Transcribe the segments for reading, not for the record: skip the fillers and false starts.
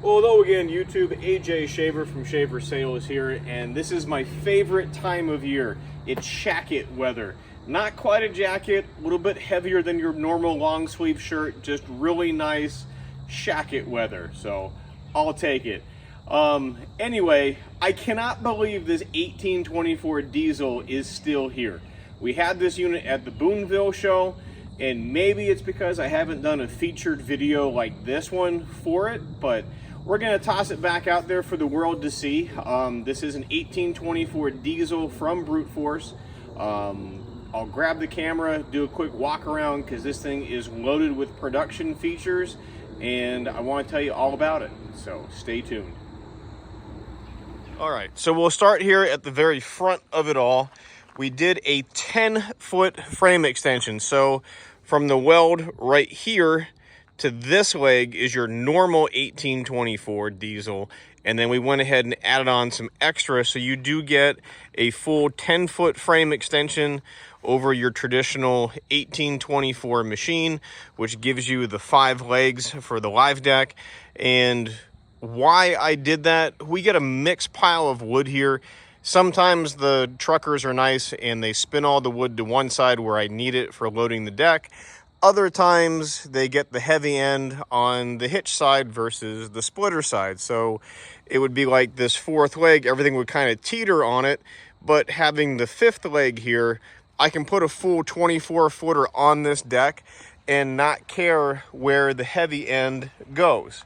Well, hello again, YouTube. AJ Shaver from Shaver Sales here, and this is my favorite time of year. It's jacket weather. Not quite a jacket, a little bit heavier than your normal long sleeve shirt, just really nice jacket weather. So I'll take it. Anyway, I cannot believe this 1824 diesel is still here. We had this unit at the Boonville show, and maybe it's because I haven't done a featured video like this one for it, but we're gonna toss it back out there for the world to see. This is an 1824 diesel from Brute Force. I'll grab the camera, do a quick walk around, because this thing is loaded with production features, and I want to tell you all about it, so stay tuned. All right, so we'll start here at the very front of it all. We did a 10-foot frame extension, so from the weld right here to this leg is your normal 1824 diesel, and then we went ahead and added on some extra, so you do get a full 10-foot frame extension over your traditional 1824 machine, which gives you the 5 legs for the live deck. And why I did that, we get a mixed pile of wood here. Sometimes the truckers are nice and they spin all the wood to one side where I need it for loading the deck. Other times they get the heavy end on the hitch side versus the splitter side. So it would be like this 4th leg, everything would kind of teeter on it, but having the 5th leg here, I can put a full 24-footer on this deck and not care where the heavy end goes.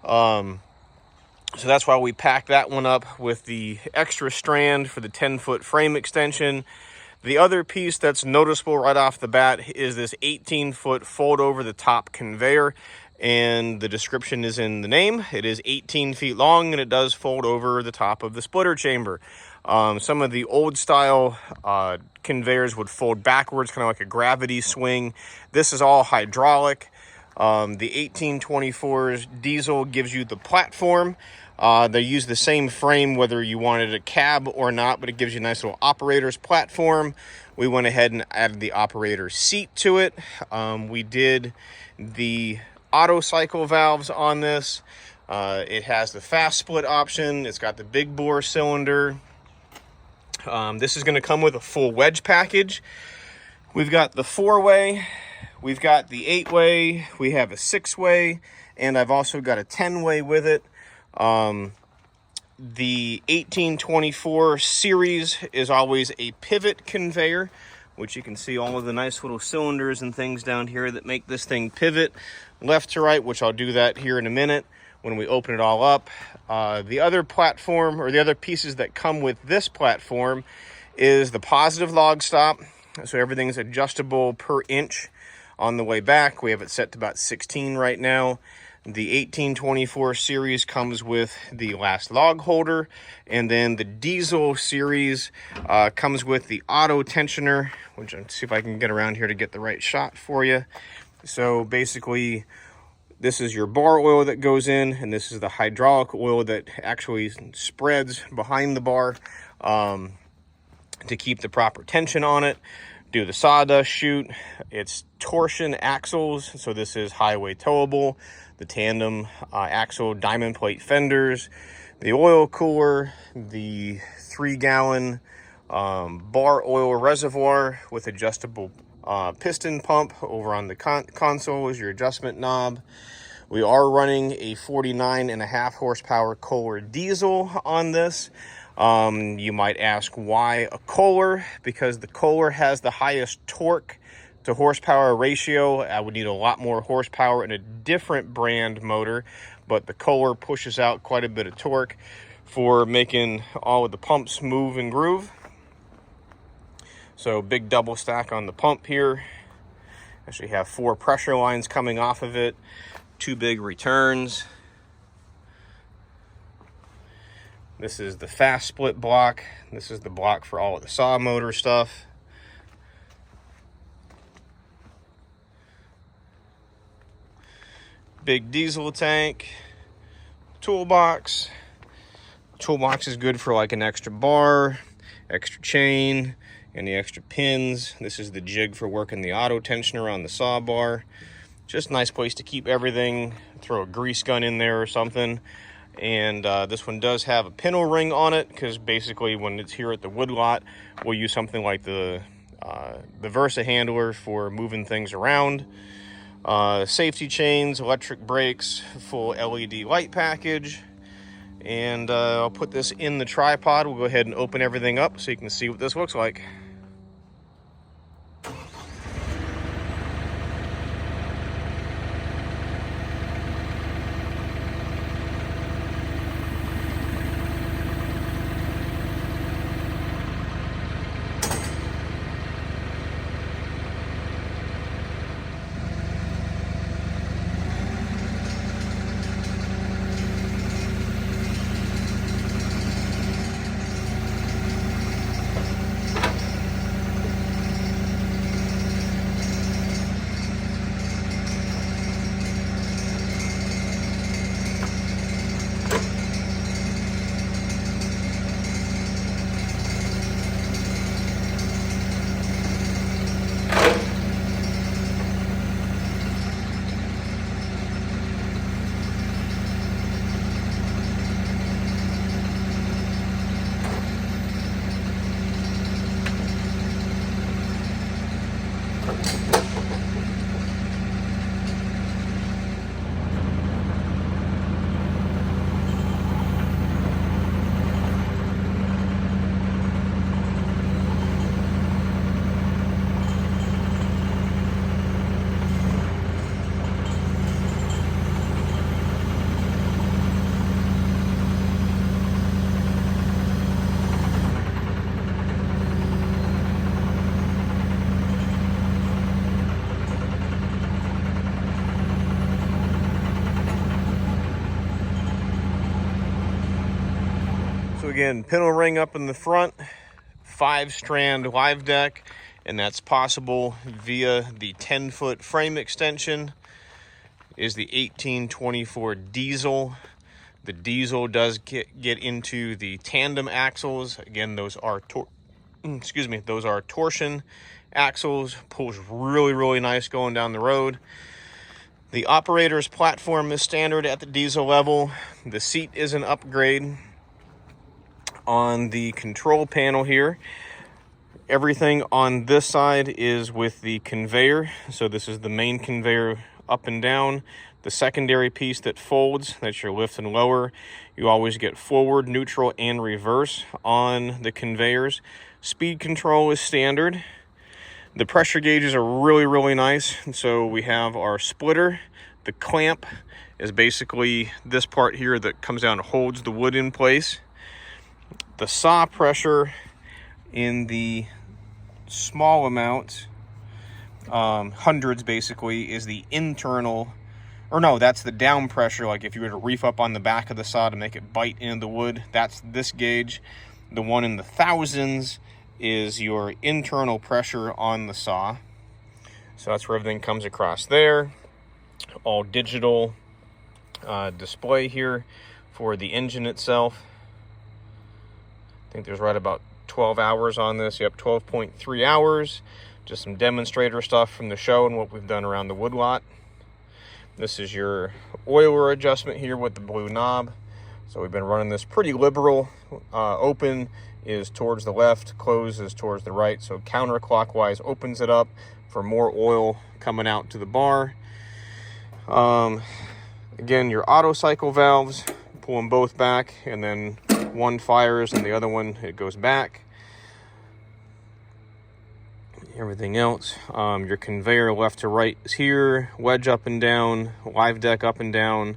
So that's why we packed that one up with the extra strand for the 10-foot frame extension. The other piece that's noticeable right off the bat is this 18-foot fold over the top conveyor, and the description is in the name. It is 18 feet long, and it does fold over the top of the splitter chamber. Some of the old style conveyors would fold backwards, kind of like a gravity swing. This is all hydraulic. The 1824's diesel gives you the platform. They use the same frame whether you wanted a cab or not, but it gives you a nice little operator's platform. We went ahead and added the operator's seat to it. We did the auto cycle valves on this. It has the fast split option. It's got the big bore cylinder. This is going to come with a full wedge package. We've got the 4-way, we've got the 8-way, we have a 6-way, and I've also got a 10-way with it. The 1824 series is always a pivot conveyor, which you can see all of the nice little cylinders and things down here that make this thing pivot left to right, which I'll do that here in a minute when we open it all up. The other platform, or the other pieces that come with this platform, is the positive log stop. So everything's adjustable per inch on the way back. We have it set to about 16 right now. The 1824 series comes with the last log holder, and then the diesel series comes with the auto tensioner, which let's see if I can get around here to get the right shot for you. So basically, this is your bar oil that goes in, and this is the hydraulic oil that actually spreads behind the bar to keep the proper tension on it. Do the sawdust chute. It's torsion axles, so this is highway towable. The tandem axle diamond plate fenders, the oil cooler, the 3-gallon bar oil reservoir with adjustable piston pump. Over on the console is your adjustment knob. We are running a 49.5 horsepower Kohler Diesel on this. You might ask why a Kohler, because the Kohler has the highest torque to horsepower ratio. I would need a lot more horsepower in a different brand motor, but the Kohler pushes out quite a bit of torque for making all of the pumps move and groove. So big double stack on the pump here. Actually have 4 pressure lines coming off of it, 2 big returns. This is the fast split block. This is the block for all of the saw motor stuff. Big diesel tank, toolbox. Toolbox is good for like an extra bar, extra chain, and the extra pins. This is the jig for working the auto tensioner on the saw bar. Just a nice place to keep everything throw a grease gun in there or something. And this one does have a Pintel Ring on it, because basically when it's here at the wood lot, we'll use something like the Versa handler for moving things around. Safety chains, electric brakes, full LED light package. And I'll put this in the tripod. We'll go ahead and open everything up so you can see what this looks like. So again, Pintel Ring up in the front, 5-strand live deck, and that's possible via the 10-foot frame extension. Is the 1824 diesel. The diesel does get into the tandem axles. Again, those are torsion axles. Pulls really nice going down the road. The operator's platform is standard at the diesel level. The seat is an upgrade. On the control panel here, everything on this side is with the conveyor. So this is the main conveyor up and down. The secondary piece that folds, that's your lift and lower. You always get forward, neutral, and reverse on the conveyors. Speed control is standard. The pressure gauges are really nice. And so we have our splitter. The clamp is basically this part here that comes down and holds the wood in place. The saw pressure in the small amount, hundreds basically, is the internal, or no, that's the down pressure. Like if you were to reef up on the back of the saw to make it bite into the wood, that's this gauge. The one in the thousands is your internal pressure on the saw. So that's where everything comes across there. All digital display here for the engine itself. I think there's right about 12 hours on this. Yep, 12.3 hours. Just some demonstrator stuff from the show and what we've done around the woodlot. This is your oiler adjustment here with the blue knob. So we've been running this pretty liberal. Open is towards the left, close is towards the right. So counterclockwise opens it up for more oil coming out to the bar. Again, your auto cycle valves, pull them both back, and then one fires and the other one, it goes back. Everything else, your conveyor left to right is here, wedge up and down, live deck up and down,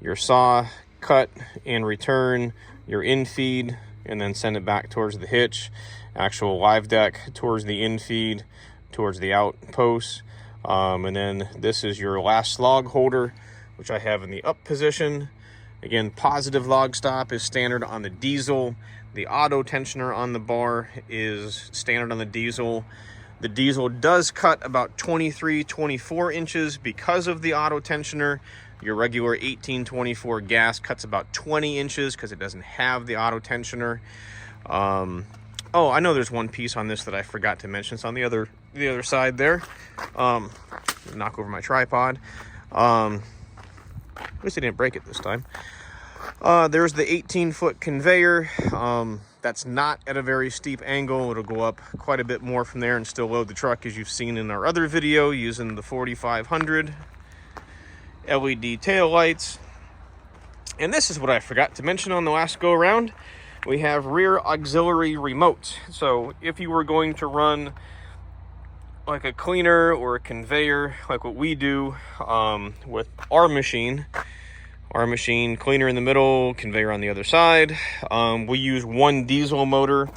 your saw cut and return, your infeed, and then send it back towards the hitch, actual live deck towards the infeed, towards the outposts. And then this is your last log holder, which I have in the up position. Again, positive log stop is standard on the diesel. The auto tensioner on the bar is standard on the diesel. The diesel does cut about 23-24 inches because of the auto tensioner. Your regular 1824 gas cuts about 20 inches because it doesn't have the auto tensioner. Oh, I know there's one piece on this that I forgot to mention. It's on the other side there. Knock over my tripod. At least I didn't break it this time. There's the 18-foot conveyor. That's not at a very steep angle. It'll go up quite a bit more from there and still load the truck, as you've seen in our other video using the 4500 LED tail lights. And this is what I forgot to mention on the last go around. We have rear auxiliary remotes. So if you were going to run like a cleaner or a conveyor, like what we do with our machine, cleaner in the middle, conveyor on the other side, we use one diesel motor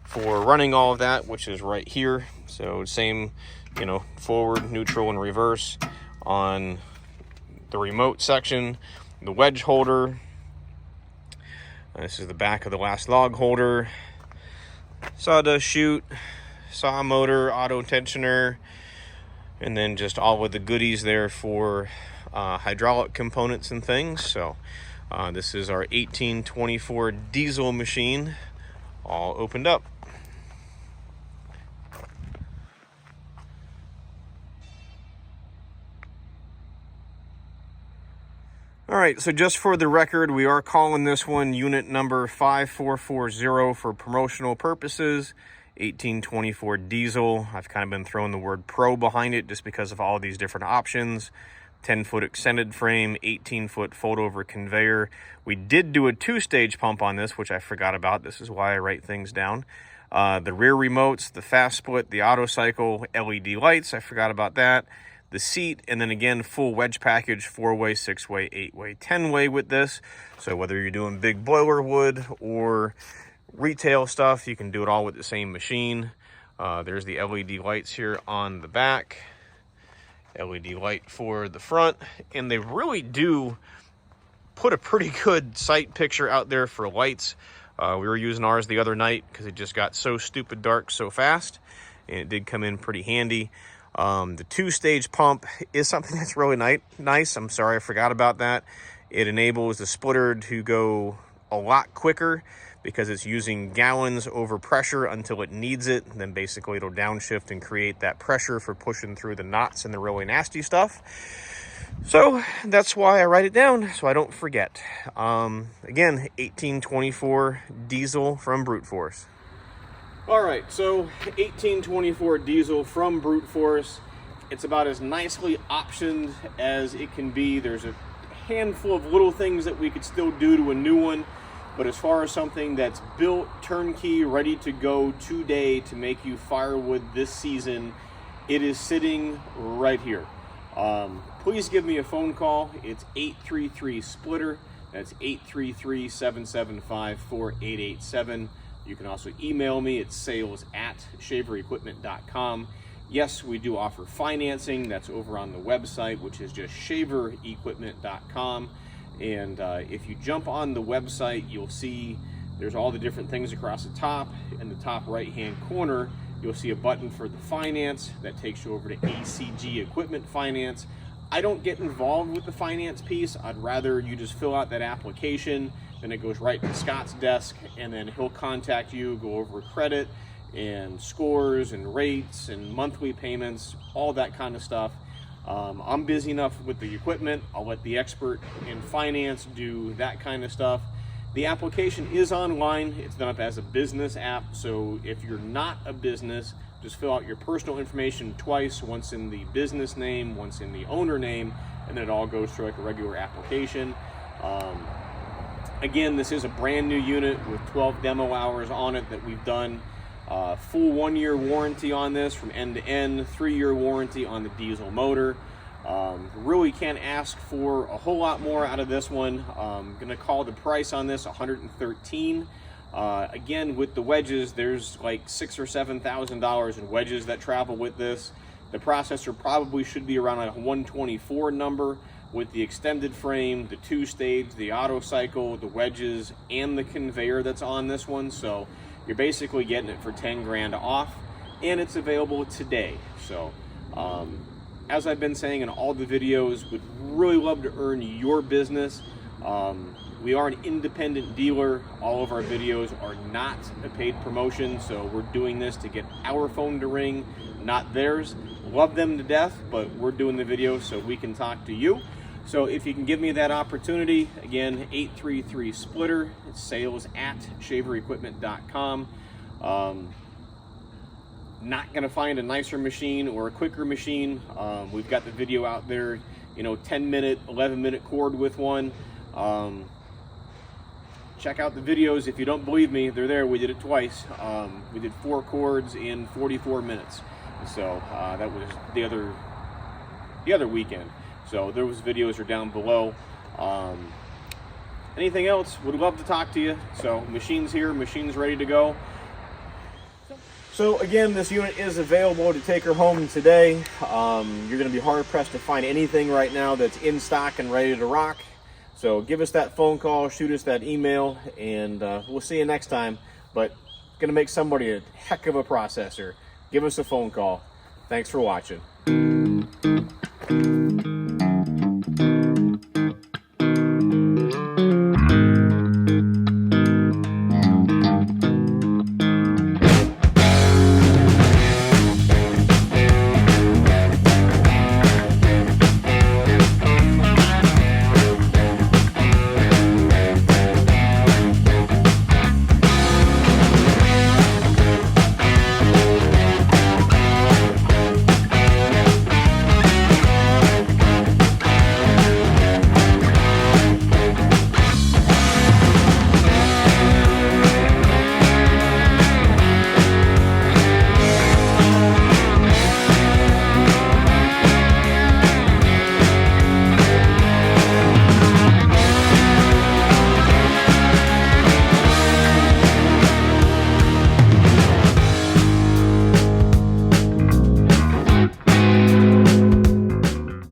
for running all of that, which is right here. So same, you know, forward, neutral, and reverse on the remote section. The wedge holder. This is the back of the last log holder. Sawdust chute, saw motor, auto tensioner, and then just all of the goodies there for hydraulic components and things. So this is our 1824 diesel machine, all opened up. All right, so just for the record, we are calling this one unit number 5440 for promotional purposes. 1824 diesel. I've kind of been throwing the word pro behind it just because of all these different options. 10-foot extended frame, 18-foot fold-over conveyor. We did do a 2-stage pump on this, which I forgot about. This is why I write things down. The rear remotes, the fast split, the auto cycle, LED lights, I forgot about that. The seat, and then again, full wedge package, 4-way, 6-way, 8-way, 10-way with this. So whether you're doing big boiler wood or retail stuff, you can do it all with the same machine. There's the LED lights here on the back. LED light for the front. And they really do put a pretty good sight picture out there for lights. We were using ours the other night because it just got so stupid dark so fast. And it did come in pretty handy. The 2-stage pump is something that's really nice. I'm sorry I forgot about that. It enables the splitter to go a lot quicker because it's using gallons over pressure until it needs it. And then basically it'll downshift and create that pressure for pushing through the knots and the really nasty stuff. So that's why I write it down so I don't forget. Again, 1824 diesel from Brute Force. All right, so 1824 diesel from Brute Force. It's about as nicely optioned as it can be. There's a handful of little things that we could still do to a new one, but as far as something that's built, turnkey, ready to go today to make you firewood this season, it is sitting right here. Please give me a phone call. It's 833-SPLITTER. That's 833-775-4887. You can also email me at sales@shaverequipment.com. Yes, we do offer financing. That's over on the website, which is just shaverequipment.com. And if you jump on the website, you'll see there's all the different things across the top. In the top right-hand corner, you'll see a button for the finance. That takes you over to ACG Equipment Finance. I don't get involved with the finance piece. I'd rather you just fill out that application, then it goes right to Scott's desk, and then he'll contact you, go over credit and scores and rates and monthly payments, all that kind of stuff. I'm busy enough with the equipment. I'll let the expert in finance do that kind of stuff. The application is online. It's done up as a business app, so if you're not a business, just fill out your personal information twice, once in the business name, once in the owner name, and then it all goes through like a regular application. Again, this is a brand new unit with 12 demo hours on it that we've done. Full 1-year warranty on this from end to end, 3-year warranty on the diesel motor. Really can't ask for a whole lot more out of this one. I'm gonna call the price on this $113. Again, with the wedges, there's like $6,000 or $7,000 in wedges that travel with this. The processor probably should be around a 124 number with the extended frame, the 2-stage, the auto cycle, the wedges, and the conveyor that's on this one. So you're basically getting it for 10 grand off, and it's available today. So as I've been saying in all the videos, would really love to earn your business. We are an independent dealer. All of our videos are not a paid promotion, so we're doing this to get our phone to ring, not theirs. Love them to death, but we're doing the video so we can talk to you. So if you can give me that opportunity, again, 833-SPLITTER, it's sales@shaverequipment.com. Not going to find a nicer machine or a quicker machine. We've got the video out there, you know, 10-minute, 11-minute cord with one. Check out the videos. If you don't believe me, they're there. We did it twice. We did 4 cords in 44 minutes. So that was the other weekend. So those videos are down below. Anything else, would love to talk to you. So machine's here, machine's ready to go. So again, this unit is available to take her home today. You're going to be hard pressed to find anything right now that's in stock and ready to rock. So give us that phone call, shoot us that email, and we'll see you next time. But it's going to make somebody a heck of a processor. Give us a phone call. Thanks for watching.